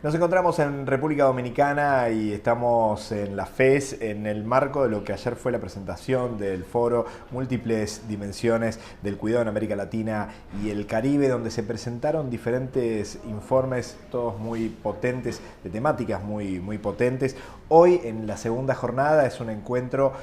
Nos encontramos en República Dominicana y estamos en la FES en el marco de lo que ayer fue la presentación del foro Múltiples Dimensiones del Cuidado en América Latina y el Caribe, donde se presentaron diferentes informes, todos muy potentes, de temáticas muy potentes. Hoy, en la segunda jornada, es un encuentro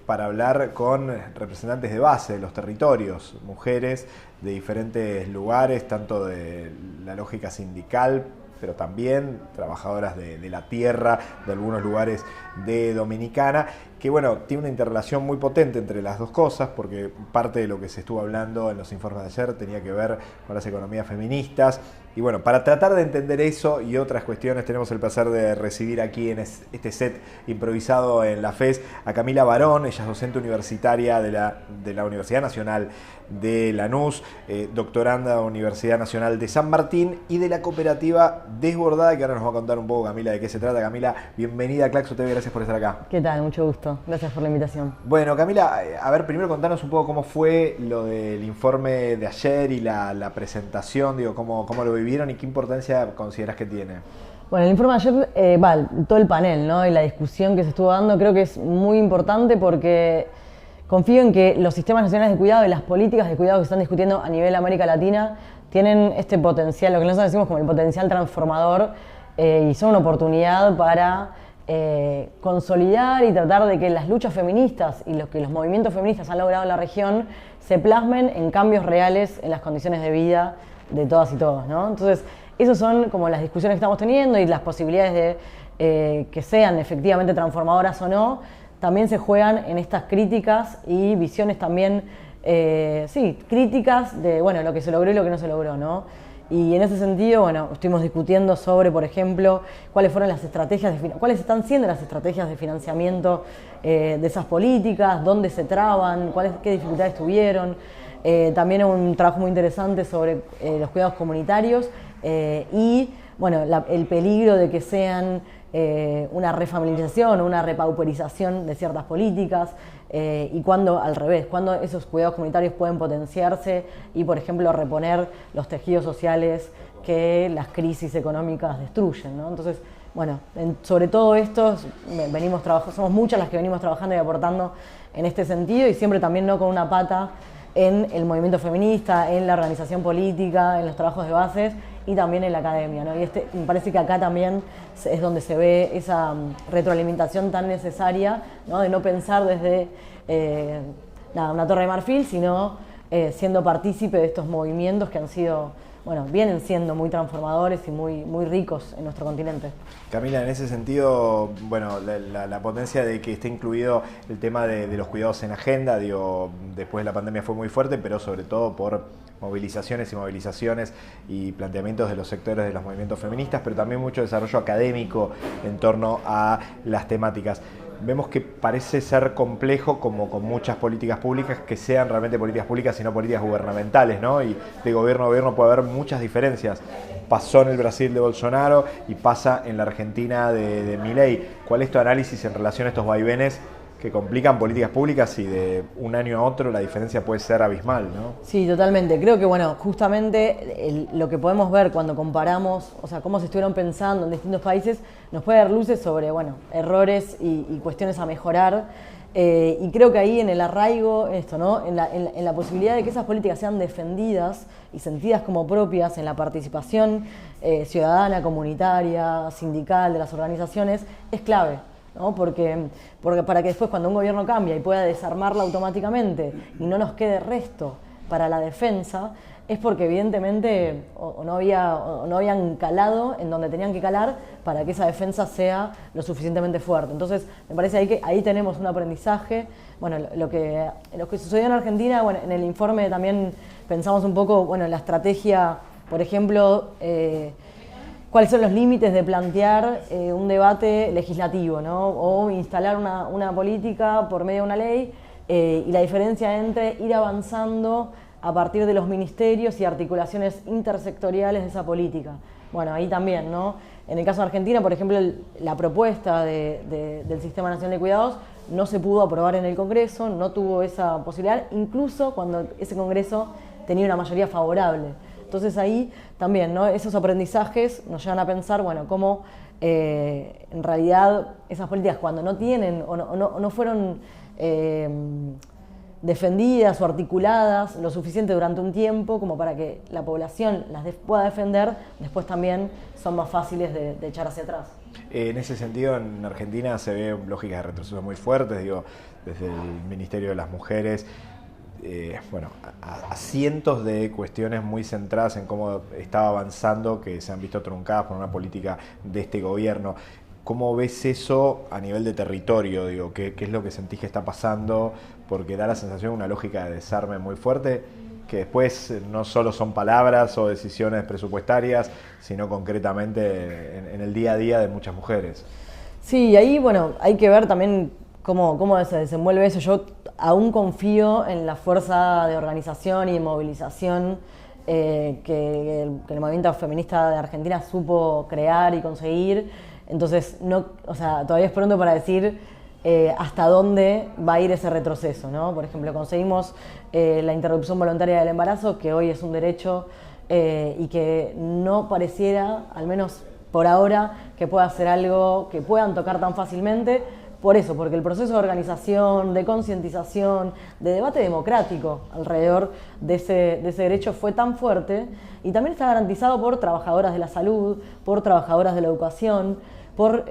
para hablar con representantes de base de los territorios, mujeres de diferentes lugares, tanto de la lógica sindical, pero también trabajadoras de la tierra, de algunos lugares de Dominicana, que bueno, tiene una interrelación muy potente entre las dos cosas, porque parte de lo que se estuvo hablando en los informes de ayer tenía que ver con las economías feministas. Y bueno, para tratar de entender eso y otras cuestiones, tenemos el placer de recibir aquí en este set improvisado en la FES a Camila Barón. Ella es docente universitaria de la Universidad Nacional de Lanús, doctoranda de la Universidad Nacional de San Martín y de la cooperativa Desbordada, que ahora nos va a contar un poco Camila de qué se trata. Camila, bienvenida a Claxo TV, gracias por estar acá. ¿Qué tal? Mucho gusto, gracias por la invitación. Bueno, Camila, a ver, primero contanos un poco cómo fue lo del informe de ayer y la presentación, digo, cómo lo vivieron y qué importancia considerás que tiene. Bueno, el informe de ayer, todo el panel, ¿no? Y la discusión que se estuvo dando creo que es muy importante porque confío en que los sistemas nacionales de cuidado y las políticas de cuidado que se están discutiendo a nivel América Latina tienen este potencial, lo que nosotros decimos como el potencial transformador, y son una oportunidad para consolidar y tratar de que las luchas feministas y que los movimientos feministas han logrado en la región se plasmen en cambios reales en las condiciones de vida de todas y todos, ¿no? Entonces, esas son como las discusiones que estamos teniendo y las posibilidades de que sean efectivamente transformadoras o no, también se juegan en estas críticas y visiones también, críticas de, bueno, lo que se logró y lo que no se logró, ¿no? Y en ese sentido, bueno, estuvimos discutiendo sobre, por ejemplo, cuáles están siendo las estrategias de financiamiento de esas políticas, dónde se traban, qué dificultades tuvieron. También un trabajo muy interesante sobre los cuidados comunitarios y, bueno, el peligro de que sean una refamiliarización o una repauperización de ciertas políticas, y al revés, cuando esos cuidados comunitarios pueden potenciarse y, por ejemplo, reponer los tejidos sociales que las crisis económicas destruyen, ¿no? Entonces, bueno, sobre todo esto somos muchas las que venimos trabajando y aportando en este sentido, y siempre también no con una pata en el movimiento feminista, en la organización política, en los trabajos de bases y también en la academia, ¿no? Y me parece que acá también es donde se ve esa retroalimentación tan necesaria, ¿no? De no pensar desde una torre de marfil, sino siendo partícipe de estos movimientos que han sido, bueno, vienen siendo muy transformadores y muy ricos en nuestro continente. Camila, en ese sentido, bueno, la potencia de que esté incluido el tema de los cuidados en la agenda, digo, después de la pandemia fue muy fuerte, pero sobre todo por movilizaciones y planteamientos de los sectores de los movimientos feministas, pero también mucho desarrollo académico en torno a las temáticas. Vemos que parece ser complejo, como con muchas políticas públicas, que sean realmente políticas públicas y no políticas gubernamentales, ¿no? Y de gobierno a gobierno puede haber muchas diferencias. Pasó en el Brasil de Bolsonaro y pasa en la Argentina de Milei. ¿Cuál es tu análisis en relación a estos vaivenes que complican políticas públicas y de un año a otro la diferencia puede ser abismal, ¿no? Sí, totalmente. Creo que, bueno, justamente lo que podemos ver cuando comparamos, o sea, cómo se estuvieron pensando en distintos países, nos puede dar luces sobre, bueno, errores y cuestiones a mejorar. Y creo que ahí en el arraigo, ¿no? En la posibilidad de que esas políticas sean defendidas y sentidas como propias en la participación ciudadana, comunitaria, sindical, de las organizaciones, es clave, ¿no? Porque para que después, cuando un gobierno cambia y pueda desarmarla automáticamente y no nos quede resto para la defensa, es porque evidentemente no habían calado en donde tenían que calar para que esa defensa sea lo suficientemente fuerte. Entonces, me parece que ahí tenemos un aprendizaje. Bueno, lo que sucedió en Argentina, bueno, en el informe también pensamos un poco, bueno, la estrategia, por ejemplo, cuáles son los límites de plantear un debate legislativo, ¿no? O instalar una política por medio de una ley, y la diferencia entre ir avanzando a partir de los ministerios y articulaciones intersectoriales de esa política. Bueno, ahí también, ¿no? En el caso de Argentina, por ejemplo, la propuesta del Sistema Nacional de Cuidados no se pudo aprobar en el Congreso, no tuvo esa posibilidad, incluso cuando ese Congreso tenía una mayoría favorable. Entonces ahí también, ¿no? Esos aprendizajes nos llevan a pensar, bueno, cómo en realidad esas políticas cuando no tienen o no fueron defendidas o articuladas lo suficiente durante un tiempo como para que la población las pueda defender, después también son más fáciles de echar hacia atrás. En ese sentido, en Argentina se ve lógicas de retroceso muy fuertes, digo, desde el Ministerio de las Mujeres, a cientos de cuestiones muy centradas en cómo estaba avanzando, que se han visto truncadas por una política de este gobierno. ¿Cómo ves eso a nivel de territorio? Digo, ¿qué es lo que sentís que está pasando? Porque da la sensación de una lógica de desarme muy fuerte, que después no solo son palabras o decisiones presupuestarias, sino concretamente en el día a día de muchas mujeres. Sí, ahí, bueno, hay que ver también cómo se desenvuelve eso. Yo aún confío en la fuerza de organización y de movilización que el movimiento feminista de Argentina supo crear y conseguir. Entonces, todavía es pronto para decir hasta dónde va a ir ese retroceso, ¿no? Por ejemplo, conseguimos la interrupción voluntaria del embarazo, que hoy es un derecho y que no pareciera, al menos por ahora, que pueda ser algo que puedan tocar tan fácilmente. Por eso, porque el proceso de organización, de concientización, de debate democrático alrededor de ese derecho fue tan fuerte y también está garantizado por trabajadoras de la salud, por trabajadoras de la educación, por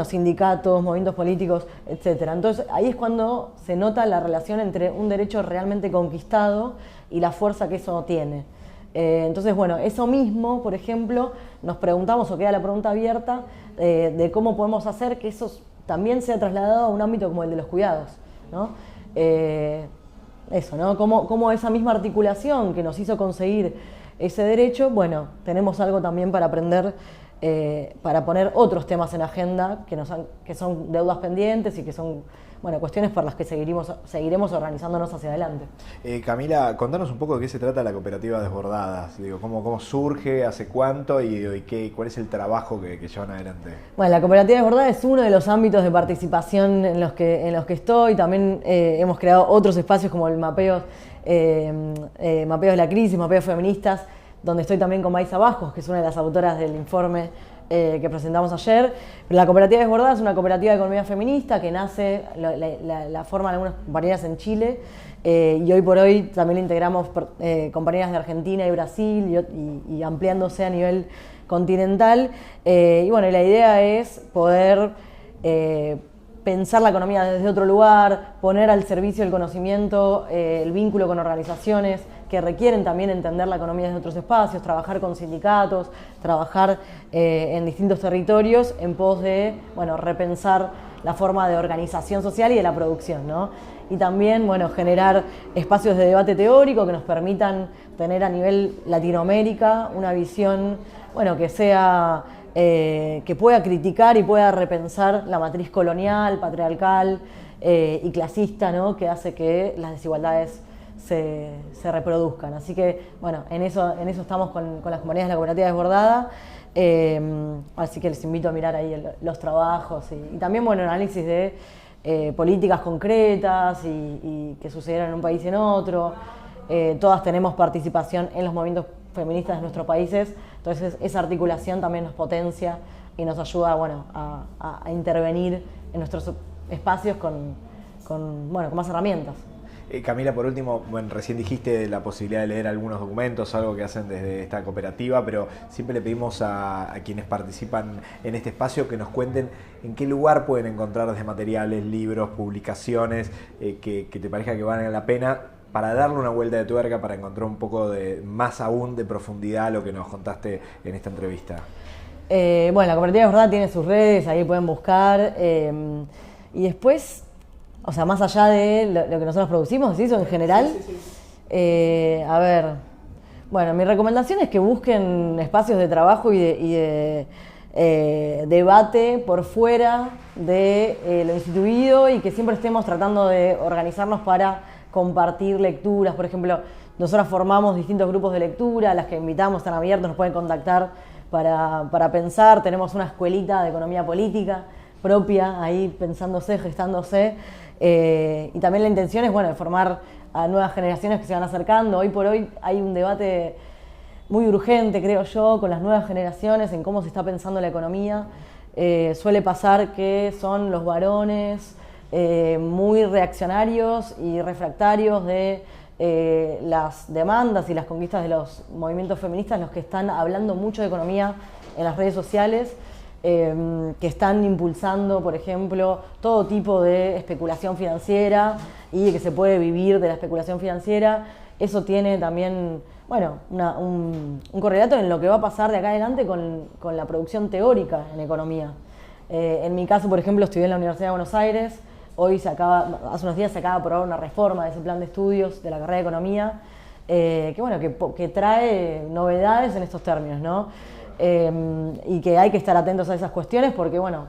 sindicatos, movimientos políticos, etc. Entonces ahí es cuando se nota la relación entre un derecho realmente conquistado y la fuerza que eso tiene. Entonces, eso mismo, por ejemplo, nos preguntamos, o queda la pregunta abierta, de cómo podemos hacer que eso también sea trasladado a un ámbito como el de los cuidados, ¿no? ¿No? Cómo esa misma articulación que nos hizo conseguir ese derecho, tenemos algo también para aprender, para poner otros temas en agenda que son deudas pendientes y que son cuestiones por las que seguiremos organizándonos hacia adelante. Camila, contanos un poco de qué se trata la cooperativa Desbordadas. Digo, ¿cómo surge, hace cuánto y cuál es el trabajo que llevan adelante? Bueno, la cooperativa Desbordadas es uno de los ámbitos de participación en los que estoy. También hemos creado otros espacios como el mapeo de la crisis, mapeo feministas, donde estoy también con Maisa Vascos, que es una de las autoras del informe que presentamos ayer. La cooperativa Desbordadas es una cooperativa de economía feminista que nace, la forman algunas compañeras en Chile, y hoy por hoy también la integramos compañeras de Argentina y Brasil y ampliándose a nivel continental. Y la idea es poder pensar la economía desde otro lugar, poner al servicio del conocimiento el vínculo con organizaciones que requieren también entender la economía desde otros espacios, trabajar con sindicatos, trabajar en distintos territorios en pos de repensar la forma de organización social y de la producción, ¿no? Y también generar espacios de debate teórico que nos permitan tener a nivel Latinoamérica una visión que sea que pueda criticar y pueda repensar la matriz colonial, patriarcal y clasista, ¿no? Que hace que las desigualdades se reproduzcan. Así que, en eso estamos con las comunidades de la cooperativa Desbordada. Así que les invito a mirar ahí los trabajos y también, análisis de políticas concretas y que sucedieran en un país y en otro. Todas tenemos participación en los movimientos feministas de nuestros países, entonces esa articulación también nos potencia y nos ayuda a intervenir en nuestros espacios con más herramientas. Camila, por último, recién dijiste la posibilidad de leer algunos documentos, algo que hacen desde esta cooperativa, pero siempre le pedimos a quienes participan en este espacio que nos cuenten en qué lugar pueden encontrar desde materiales, libros, publicaciones que te parezca que valen la pena, para darle una vuelta de tuerca, para encontrar un poco más aún de profundidad a lo que nos contaste en esta entrevista. La cooperativa de verdad tiene sus redes, ahí pueden buscar. Y después, más allá de lo que nosotros producimos, ¿sí? Eso en general. Sí. Mi recomendación es que busquen espacios de trabajo y de debate por fuera de lo instituido y que siempre estemos tratando de organizarnos para compartir lecturas. Por ejemplo, nosotros formamos distintos grupos de lectura, las que invitamos están abiertos, nos pueden contactar para pensar. Tenemos una escuelita de economía política propia, ahí pensándose, gestándose, y también la intención es de formar a nuevas generaciones que se van acercando. Hoy por hoy hay un debate muy urgente, creo yo, con las nuevas generaciones en cómo se está pensando la economía. Suele pasar que son los varones muy reaccionarios y refractarios de las demandas y las conquistas de los movimientos feministas los que están hablando mucho de economía en las redes sociales, que están impulsando, por ejemplo, todo tipo de especulación financiera y que se puede vivir de la especulación financiera. Eso tiene también, bueno, un correlato en lo que va a pasar de acá adelante con la producción teórica en economía. En mi caso, por ejemplo, estudié en la Universidad de Buenos Aires. Hace unos días se acaba de aprobar una reforma de ese plan de estudios de la carrera de economía, que trae novedades en estos términos, ¿no? Y que hay que estar atentos a esas cuestiones porque, bueno,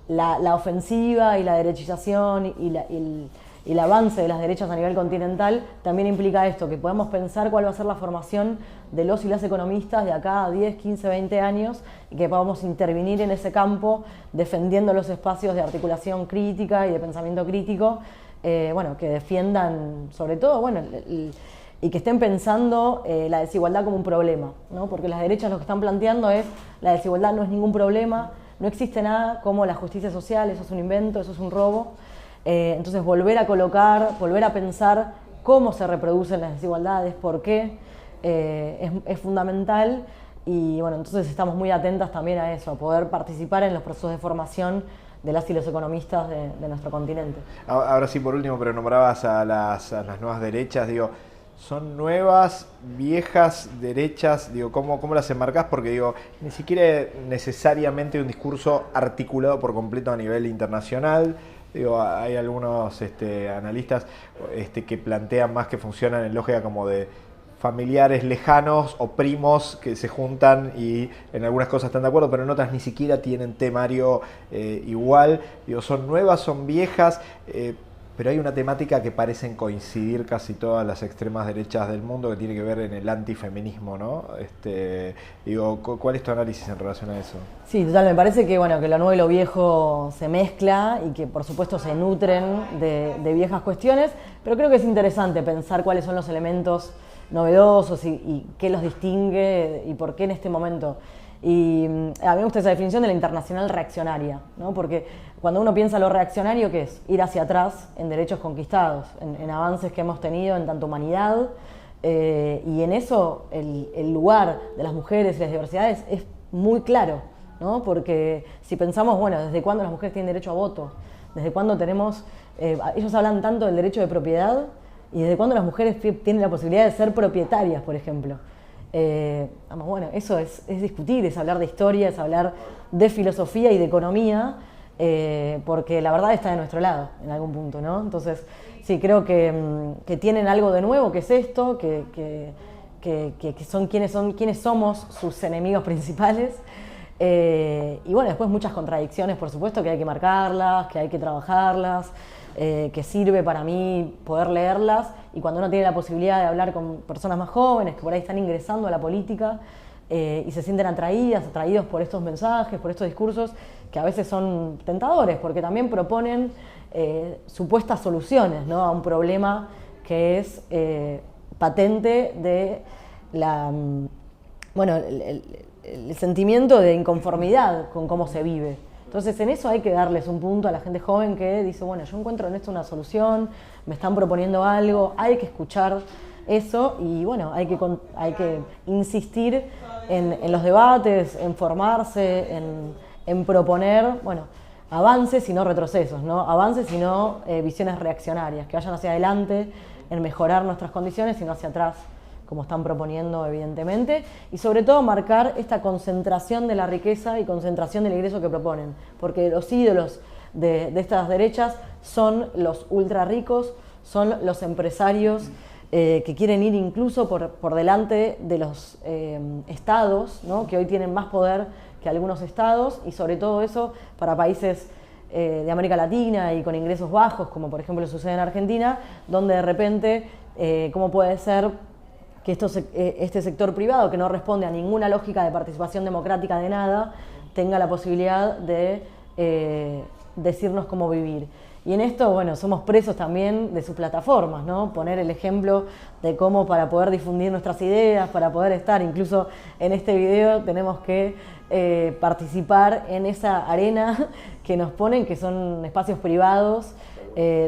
la ofensiva y la derechización y el avance de las derechas a nivel continental también implica esto, que podamos pensar cuál va a ser la formación de los y las economistas de acá a 10, 15, 20 años y que podamos intervenir en ese campo defendiendo los espacios de articulación crítica y de pensamiento crítico, que defiendan sobre todo, y que estén pensando la desigualdad como un problema, ¿no? Porque las derechas lo que están planteando es la desigualdad no es ningún problema, no existe nada como la justicia social, eso es un invento, eso es un robo. Entonces volver a pensar cómo se reproducen las desigualdades, por qué, es fundamental y bueno, entonces estamos muy atentas también a eso, a poder participar en los procesos de formación de las y los economistas de nuestro continente. Ahora sí, por último, pero nombrabas a las nuevas derechas, digo, ¿son nuevas, viejas derechas? Digo, ¿cómo las enmarcás? Porque digo, ni siquiera necesariamente un discurso articulado por completo a nivel internacional. Digo, hay algunos analistas que plantean más que funcionan en lógica como de familiares lejanos o primos que se juntan y en algunas cosas están de acuerdo, pero en otras ni siquiera tienen temario igual. Digo, son nuevas, son viejas, pero hay una temática que parecen coincidir casi todas las extremas derechas del mundo que tiene que ver en el antifeminismo, ¿no? ¿Cuál es tu análisis en relación a eso? Sí, total, me parece que, que lo nuevo y lo viejo se mezcla y que por supuesto se nutren de viejas cuestiones, pero creo que es interesante pensar cuáles son los elementos novedosos y qué los distingue y por qué en este momento. Y a mí me gusta esa definición de la internacional reaccionaria, ¿no? Porque cuando uno piensa lo reaccionario, ¿qué es? Ir hacia atrás en derechos conquistados, en avances que hemos tenido en tanta humanidad, y en eso el lugar de las mujeres y las diversidades es muy claro, ¿no? Porque si pensamos, ¿desde cuándo las mujeres tienen derecho a voto? ¿Desde cuándo tenemos...? Ellos hablan tanto del derecho de propiedad y desde cuándo las mujeres tienen la posibilidad de ser propietarias, por ejemplo. Eso es discutir, es hablar de historia, es hablar de filosofía y de economía, porque la verdad está de nuestro lado en algún punto, ¿no? Entonces, sí, creo que tienen algo de nuevo, que es esto, que son quienes somos sus enemigos principales. Después muchas contradicciones, por supuesto, que hay que marcarlas, que hay que trabajarlas, que sirve para mí poder leerlas, y cuando uno tiene la posibilidad de hablar con personas más jóvenes que por ahí están ingresando a la política y se sienten atraídos por estos mensajes, por estos discursos que a veces son tentadores porque también proponen supuestas soluciones, ¿no? A un problema que es patente de el sentimiento de inconformidad con cómo se vive. Entonces en eso hay que darles un punto a la gente joven que dice, yo encuentro en esto una solución, me están proponiendo algo, hay que escuchar eso y hay que insistir en los debates, en formarse, en proponer, avances y no retrocesos, ¿no? Avances y no visiones reaccionarias, que vayan hacia adelante en mejorar nuestras condiciones y no hacia atrás, como están proponiendo evidentemente, y sobre todo marcar esta concentración de la riqueza y concentración del ingreso que proponen, porque los ídolos de estas derechas son los ultra ricos, son los empresarios que quieren ir incluso por delante de los estados, ¿no? Que hoy tienen más poder que algunos estados, y sobre todo eso para países de América Latina y con ingresos bajos, como por ejemplo sucede en Argentina, donde de repente, ¿cómo puede ser que este sector privado, que no responde a ninguna lógica de participación democrática de nada, tenga la posibilidad de decirnos cómo vivir? Y en esto, bueno, somos presos también de sus plataformas, ¿no? Poner el ejemplo de cómo para poder difundir nuestras ideas, para poder estar, incluso en este video tenemos que participar en esa arena que nos ponen, que son espacios privados,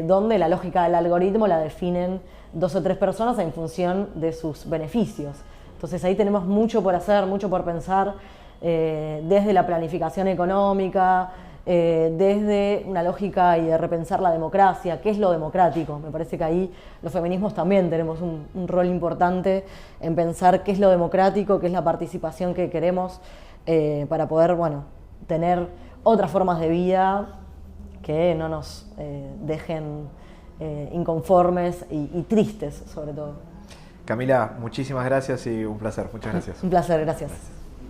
donde la lógica del algoritmo la definen 2 o 3 personas en función de sus beneficios. Entonces ahí tenemos mucho por hacer, mucho por pensar, desde la planificación económica, desde una lógica y de repensar la democracia, qué es lo democrático. Me parece que ahí los feminismos también tenemos un rol importante en pensar qué es lo democrático, qué es la participación que queremos para poder, bueno, tener otras formas de vida que no nos dejen inconformes y tristes, sobre todo. Camila, muchísimas gracias y un placer. Muchas gracias. Un placer, gracias.